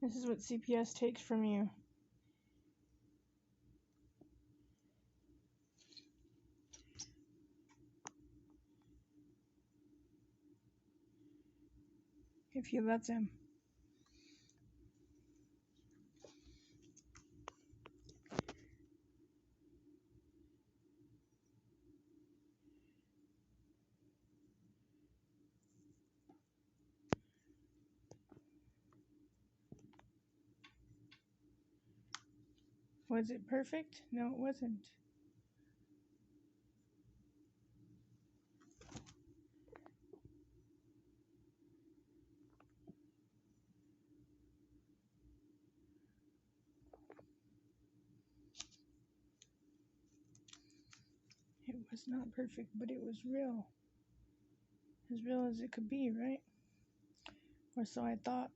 This is what CPS takes from you. If you let them. Was it perfect? No, it wasn't. It was not perfect, but it was real. As real as it could be, right? Or so I thought.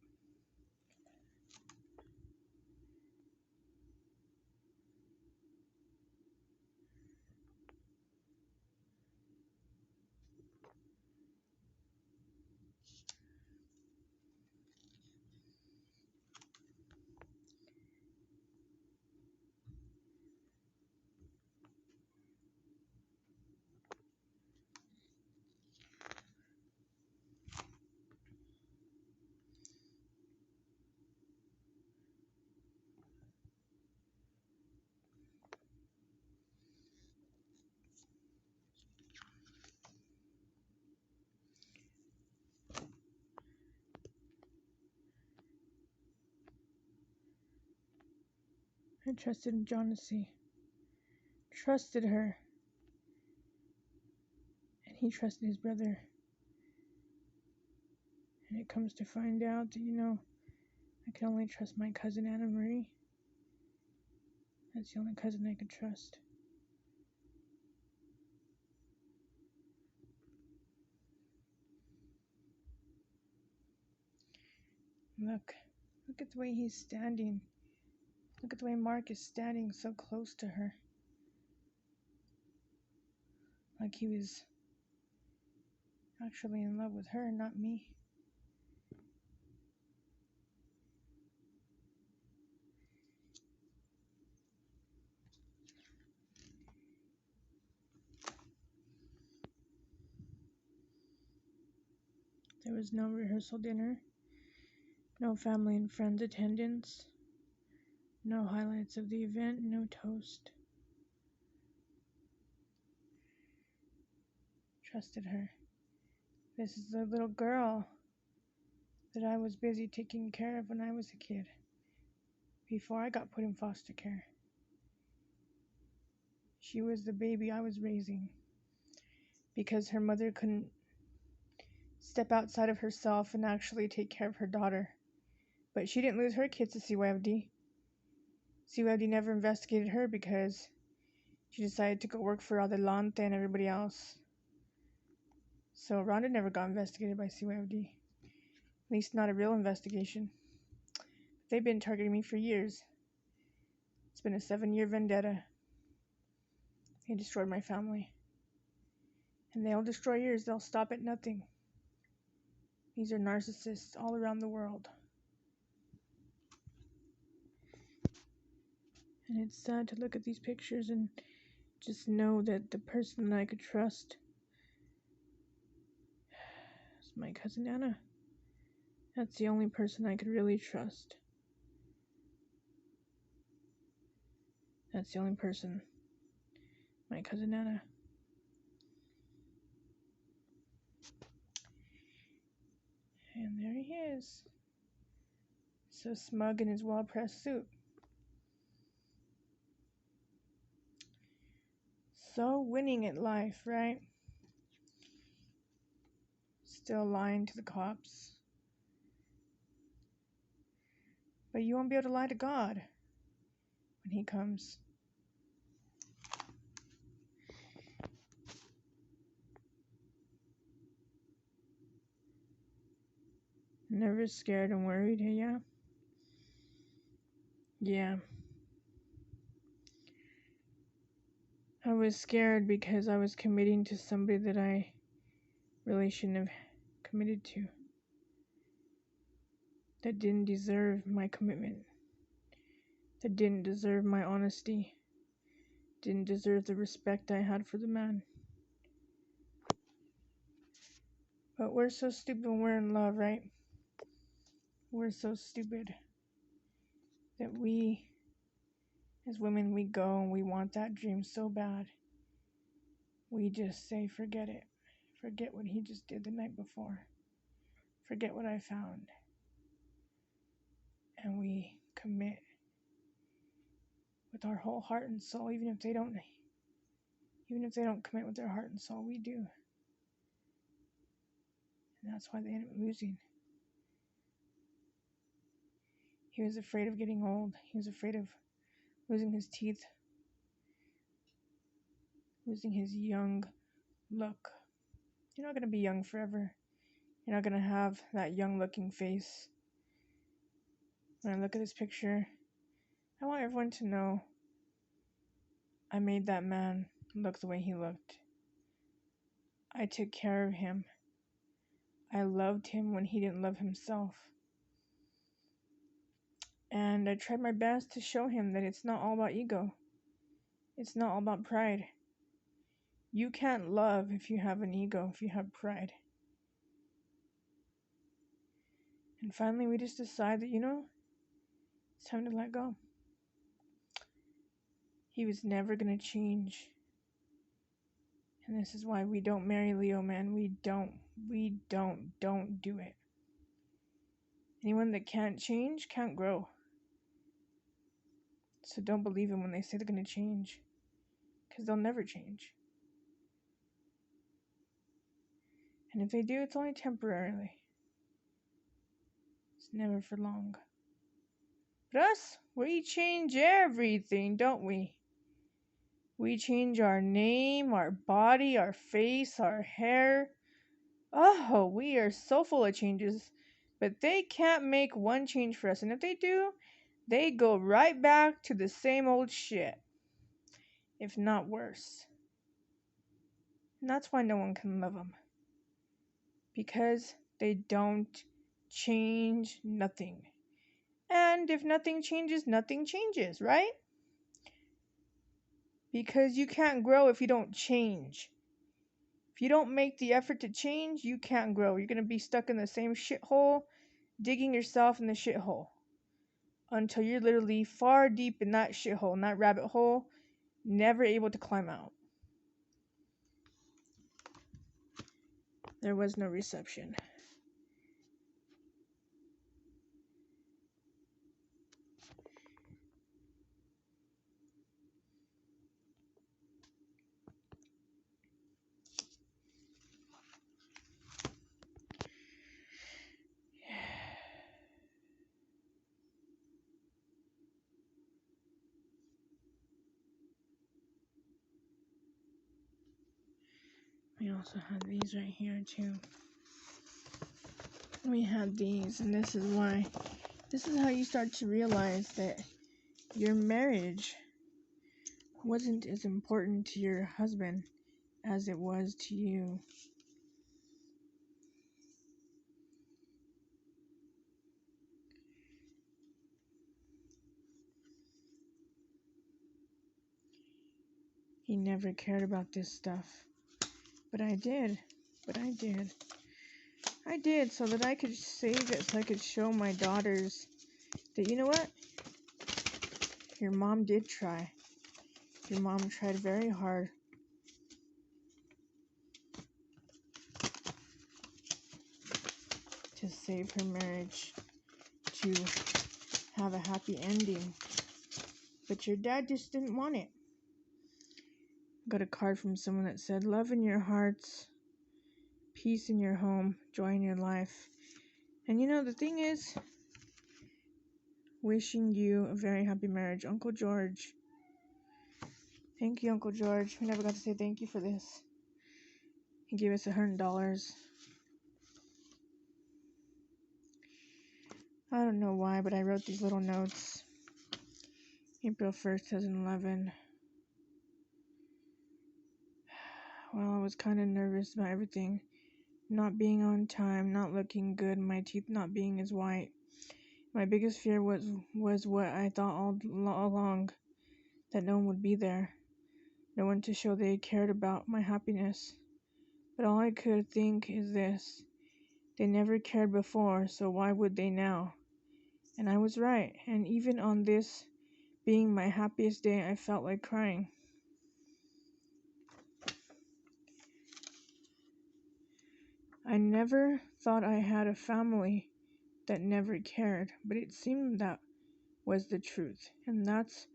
I trusted in Johnessy. Trusted her. And he trusted his brother. And it comes to find out that, I can only trust my cousin Anna Marie. That's the only cousin I could trust. Look at the way he's standing. Look at the way Mark is standing so close to her. Like he was actually in love with her, not me. There was no rehearsal dinner, no family and friends attendance, no highlights of the event, no toast. Trusted her. This is the little girl that I was busy taking care of when I was a kid, before I got put in foster care. She was the baby I was raising, because her mother couldn't step outside of herself and actually take care of her daughter. But she didn't lose her kids to CYFD. CYFD never investigated her because she decided to go work for Adelante and everybody else. So Rhonda never got investigated by CYFD. At least not a real investigation. They've been targeting me for years. It's been a 7-year vendetta. They destroyed my family. And they'll destroy yours. They'll stop at nothing. These are narcissists all around the world. And it's sad to look at these pictures and just know that the person that I could trust is my cousin Anna. That's the only person I could really trust. That's the only person. My cousin Anna. And there he is. So smug in his well-pressed suit. So winning at life, right? Still lying to the cops. But you won't be able to lie to God when he comes. Never scared and worried, hey, yeah? Yeah. I was scared because I was committing to somebody that I really shouldn't have committed to. that didn't deserve my commitment, that didn't deserve my honesty, didn't deserve the respect I had for the man. But we're so stupid when we're in love, right? We're so stupid that we, as women, we go and we want that dream so bad. We just say, forget it. Forget what he just did the night before. Forget what I found. And we commit with our whole heart and soul, even if they don't commit with their heart and soul, we do. And that's why they end up losing. He was afraid of getting old. He was afraid of losing his teeth, losing his young look. You're not going to be young forever. You're not going to have that young looking face. When I look at this picture, I want everyone to know I made that man look the way he looked. I took care of him. I loved him when he didn't love himself. And I tried my best to show him that it's not all about ego. It's not all about pride. You can't love if you have an ego, if you have pride. And finally, we just decide that, it's time to let go. He was never going to change. And this is why we don't marry Leo, man. We don't do it. Anyone that can't change can't grow. So don't believe them when they say they're going to change. Because they'll never change. And if they do, it's only temporarily. It's never for long. But us, we change everything, don't we? We change our name, our body, our face, our hair. Oh, we are so full of changes. But they can't make one change for us. And if they do, they go right back to the same old shit. If not worse. And that's why no one can love them. Because they don't change nothing. And if nothing changes, right? Because you can't grow if you don't change. If you don't make the effort to change, you can't grow. You're going to be stuck in the same shithole, digging yourself in the shithole. Until you're literally far deep in that shithole, in that rabbit hole, never able to climb out. There was no reception. We also had these right here too. We had these, and this is why. This is how you start to realize that your marriage wasn't as important to your husband as it was to you. He never cared about this stuff. But I did. I did so that I could save it, so I could show my daughters that, you know what? Your mom did try. Your mom tried very hard. To save her marriage, to have a happy ending. But your dad just didn't want it. Got a card from someone that said, love in your hearts, peace in your home, joy in your life. And the thing is, wishing you a very happy marriage. Uncle George. Thank you, Uncle George. We never got to say thank you for this. He gave us $100. I don't know why, but I wrote these little notes. April 1st, 2011. Well, I was kind of nervous about everything. Not being on time, not looking good, my teeth not being as white. My biggest fear was what I thought all along, that no one would be there, no one to show they cared about my happiness. But all I could think is this: they never cared before, so why would they now? And I was right, and even on this being my happiest day, I felt like crying. I never thought I had a family that never cared, but it seemed that was the truth, and that's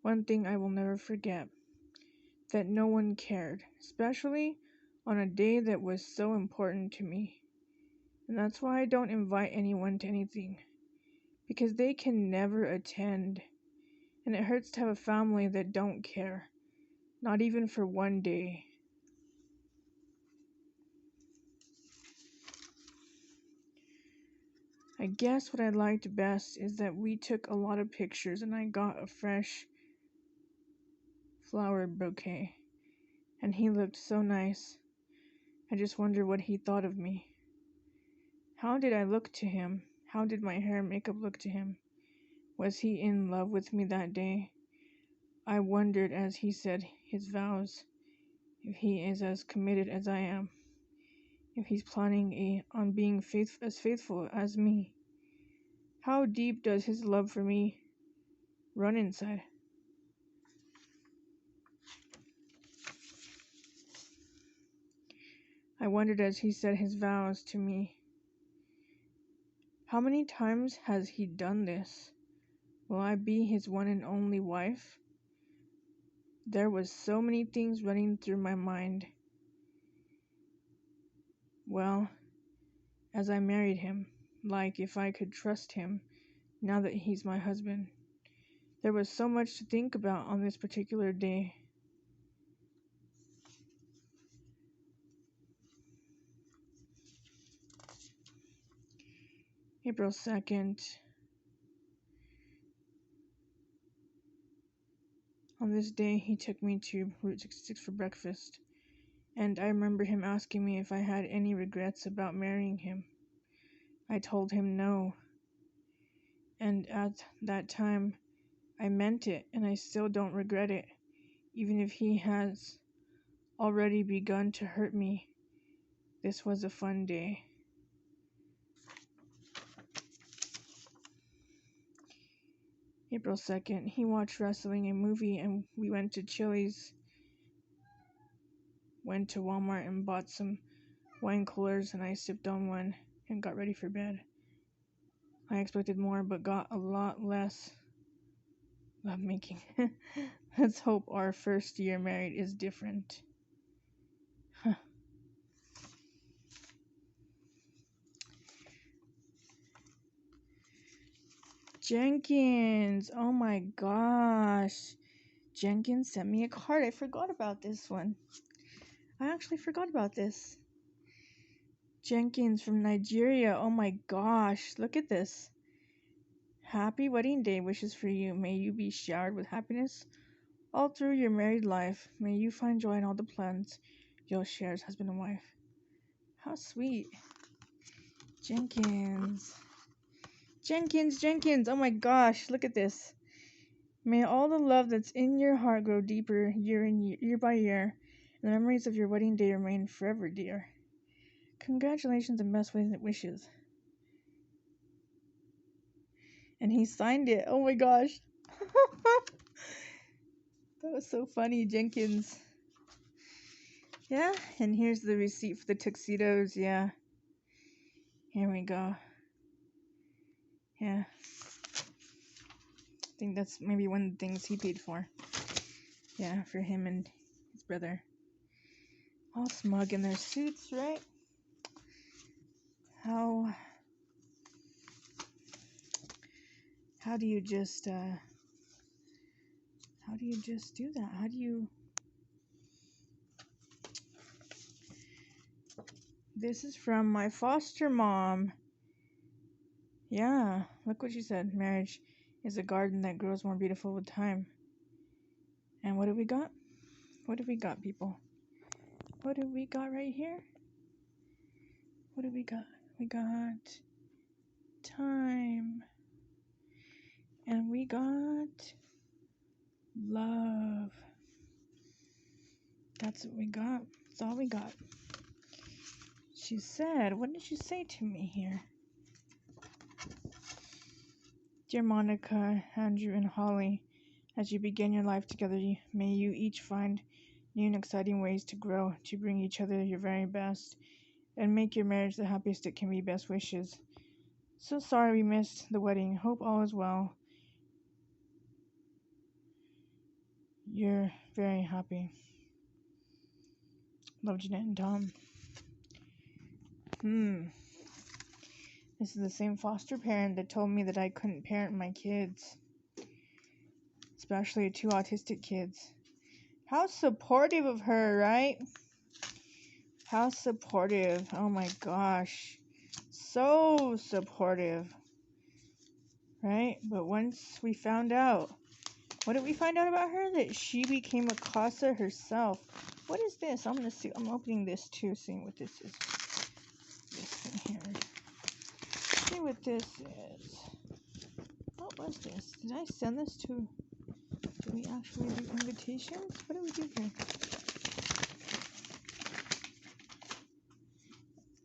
one thing I will never forget, that no one cared, especially on a day that was so important to me. And that's why I don't invite anyone to anything, because they can never attend, and it hurts to have a family that don't care, not even for one day. I guess what I liked best is that we took a lot of pictures and I got a fresh flower bouquet, and he looked so nice. I just wonder what he thought of me. How did I look to him? How did my hair and makeup look to him? Was he in love with me that day? I wondered as he said his vows, if he is as committed as I am, if he's planning on being faithful as me. How deep does his love for me run inside? I wondered as he said his vows to me. How many times has he done this? Will I be his one and only wife? There was so many things running through my mind. Well, as I married him, like if I could trust him now that he's my husband. There was so much to think about on this particular day. April 2nd. On this day, he took me to Route 66 for breakfast, and I remember him asking me if I had any regrets about marrying him. I told him no, and at that time, I meant it, and I still don't regret it, even if he has already begun to hurt me. This was a fun day. April 2nd, he watched wrestling, a movie, and we went to Chili's, went to Walmart and bought some wine coolers, and I sipped on one and got ready for bed. I expected more, but got a lot less lovemaking. Let's hope our first year married is different. Jenkins, oh my gosh. Jenkins sent me a card. I forgot about this one. I actually forgot about this. Jenkins from Nigeria. Oh my gosh. Look at this. Happy wedding day wishes for you. May you be showered with happiness all through your married life. May you find joy in all the plans you'll share as husband and wife. How sweet. Jenkins. Jenkins. Oh my gosh. Look at this. May all the love that's in your heart grow deeper year by year, and the memories of your wedding day remain forever dear. Congratulations and best wishes. And he signed it. Oh my gosh. That was so funny, Jenkins. Yeah, and here's the receipt for the tuxedos. Yeah. Here we go. Yeah. I think that's maybe one of the things he paid for. Yeah, for him and his brother. All smug in their suits, right? How do you just do that? How do you... This is from my foster mom. Yeah, look what she said. Marriage is a garden that grows more beautiful with time. And what do we got? What do we got, people? What do we got right here? What do we got? We got time. we got. Love. That's what we got. That's all we got. She said, what did she say to me here? Dear Monica, Andrew, and Holly, as you begin your life together, may you each find new and exciting ways to grow, to bring each other your very best, and make your marriage the happiest it can be. Best wishes. So sorry we missed the wedding. Hope all is well. You're very happy. Love, Jeanette and Tom. This is the same foster parent that told me that I couldn't parent my kids, especially two autistic kids. How supportive of her, right? How supportive. Oh my gosh. So supportive. Right? But once we found out, what did we find out about her? That she became a CASA herself. What is this? I'm gonna see. I'm opening this too, seeing what this is. This thing here. See what this is. What was this? Did I send this to? Did we actually do invitations? What did we do here?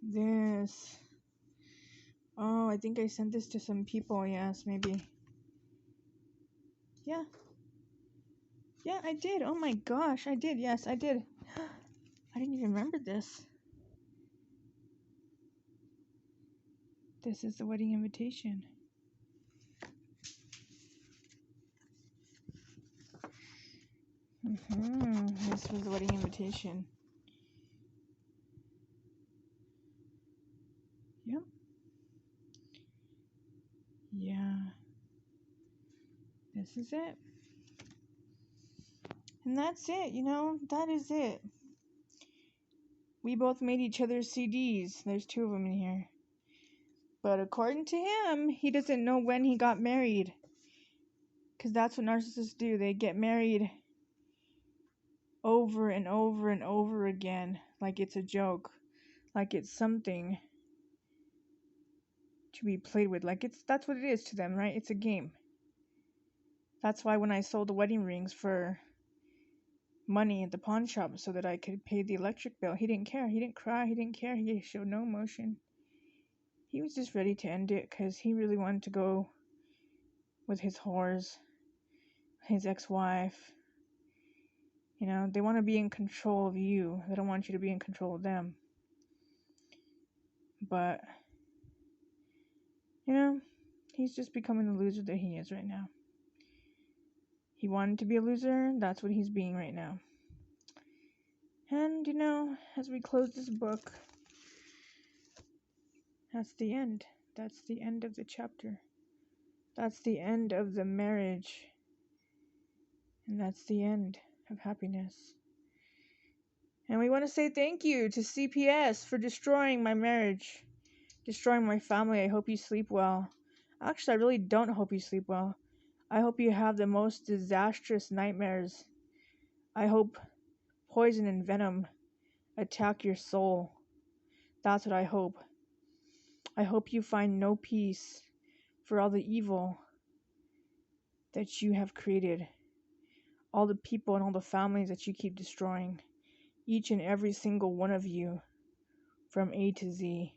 This. Oh, I think I sent this to some people. Yes, maybe. Yeah. Yeah, I did. Oh my gosh, I did. Yes, I did. I didn't even remember this. This is the wedding invitation. This was the wedding invitation. Yep. Yeah. This is it. And that's it, that is it. We both made each other's CDs. There's 2 of them in here. But according to him, he doesn't know when he got married. Because that's what narcissists do. They get married over and over and over again. Like it's a joke. Like it's something to be played with. That's what it is to them, right? It's a game. That's why when I sold the wedding rings for money at the pawn shop so that I could pay the electric bill, he didn't care. He didn't cry. He didn't care. He showed no emotion. He was just ready to end it because he really wanted to go with his whores, his ex-wife. They want to be in control of you. They don't want you to be in control of them. But, he's just becoming the loser that he is right now. He wanted to be a loser. That's what he's being right now. And, as we close this book, that's the end. That's the end of the chapter. That's the end of the marriage. And that's the end of happiness. And we want to say thank you to CPS for destroying my marriage, destroying my family. I hope you sleep well. Actually, I really don't hope you sleep well. I hope you have the most disastrous nightmares. I hope poison and venom attack your soul. That's what I hope. I hope you find no peace for all the evil that you have created. All the people and all the families that you keep destroying. Each and every single one of you, from A to Z.